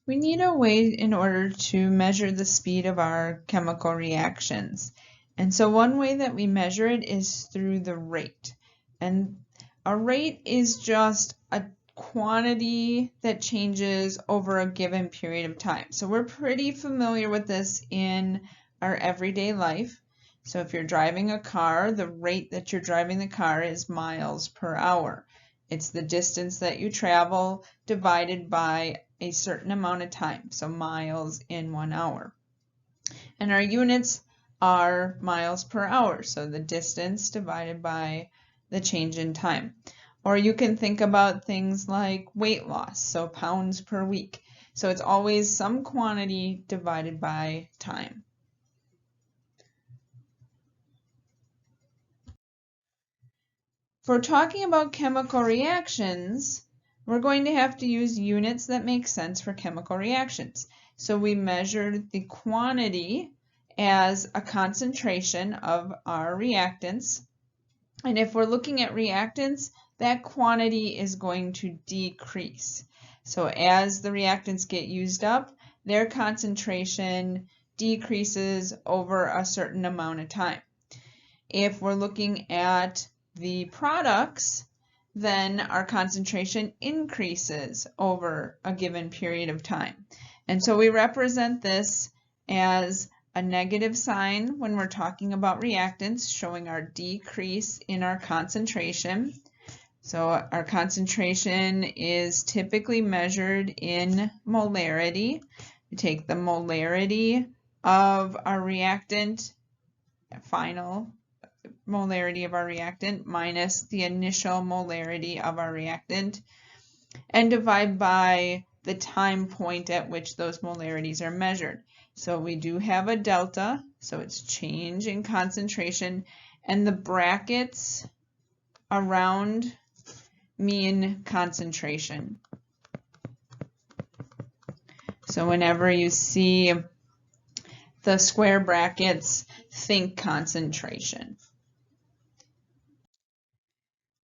We need a way in order to measure the speed of our chemical reactions. And so one way that we measure it is through the rate. And a rate is just a quantity that changes over a given period of time. So we're pretty familiar with this in our everyday life. So if you're driving a car, the rate that you're driving the car is miles per hour. It's the distance that you travel divided by a certain amount of time, so miles in 1 hour. And our units are miles per hour, so the distance divided by the change in time. Or you can think about things like weight loss, so pounds per week. So it's always some quantity divided by time. If we're talking about chemical reactions, we're going to have to use units that make sense for chemical reactions. So we measured the quantity as a concentration of our reactants. And if we're looking at reactants, that quantity is going to decrease. So as the reactants get used up, their concentration decreases over a certain amount of time. If we're looking at the products, then our concentration increases over a given period of time. And so we represent this as a negative sign when we're talking about reactants, showing our decrease in our concentration. So our concentration is typically measured in molarity. We take the molarity of our reactant, final molarity of our reactant minus the initial molarity of our reactant, and divide by the time point at which those molarities are measured. So we do have a delta, so it's change in concentration, and the brackets around mean concentration. So whenever you see the square brackets, think concentration.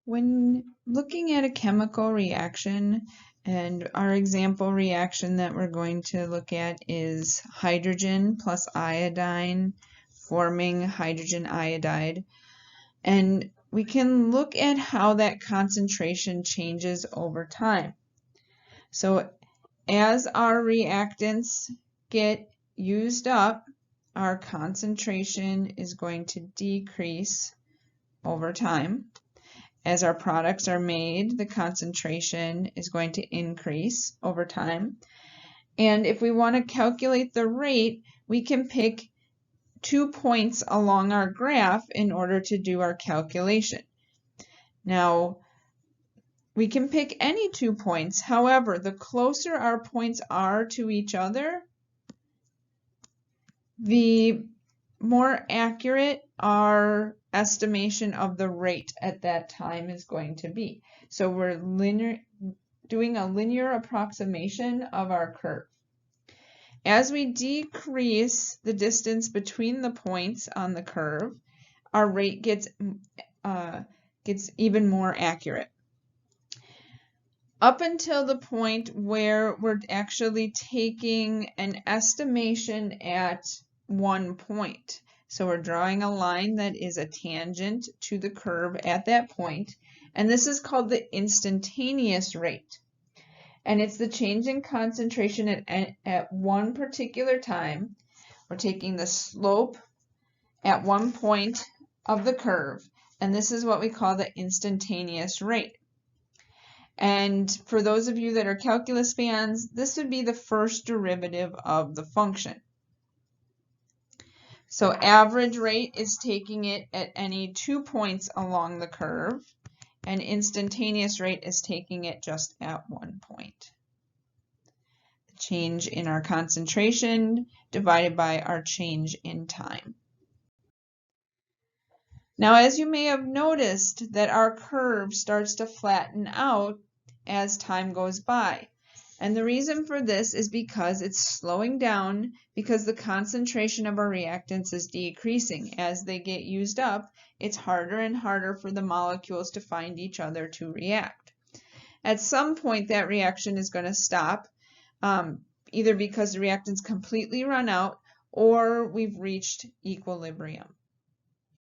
When looking at a chemical reaction, and our example reaction that we're going to look at is hydrogen plus iodine forming hydrogen iodide. And we can look at how that concentration changes over time. So as our reactants get used up, our concentration is going to decrease over time. As our products are made, the concentration is going to increase over time. And if we want to calculate the rate, we can pick 2 points along our graph in order to do our calculation. Now, we can pick any 2 points. However, the closer our points are to each other, the more accurate our estimation of the rate at that time is going to be. So we're doing a linear approximation of our curve. As we decrease the distance between the points on the curve, our rate gets even more accurate. Up until the point where we're actually taking an estimation at 1 point. So we're drawing a line that is a tangent to the curve at that point, and this is called the instantaneous rate. And it's the change in concentration at one particular time. We're taking the slope at 1 point of the curve, and this is what we call the instantaneous rate. And for those of you that are calculus fans, this would be the first derivative of the function. So average rate is taking it at any 2 points along the curve, and instantaneous rate is taking it just at 1 point. The change in our concentration divided by our change in time. Now, as you may have noticed, that our curve starts to flatten out as time goes by. And the reason for this is because it's slowing down because the concentration of our reactants is decreasing. As they get used up, it's harder and harder for the molecules to find each other to react. At some point, that reaction is going to stop either because the reactants completely run out or we've reached equilibrium.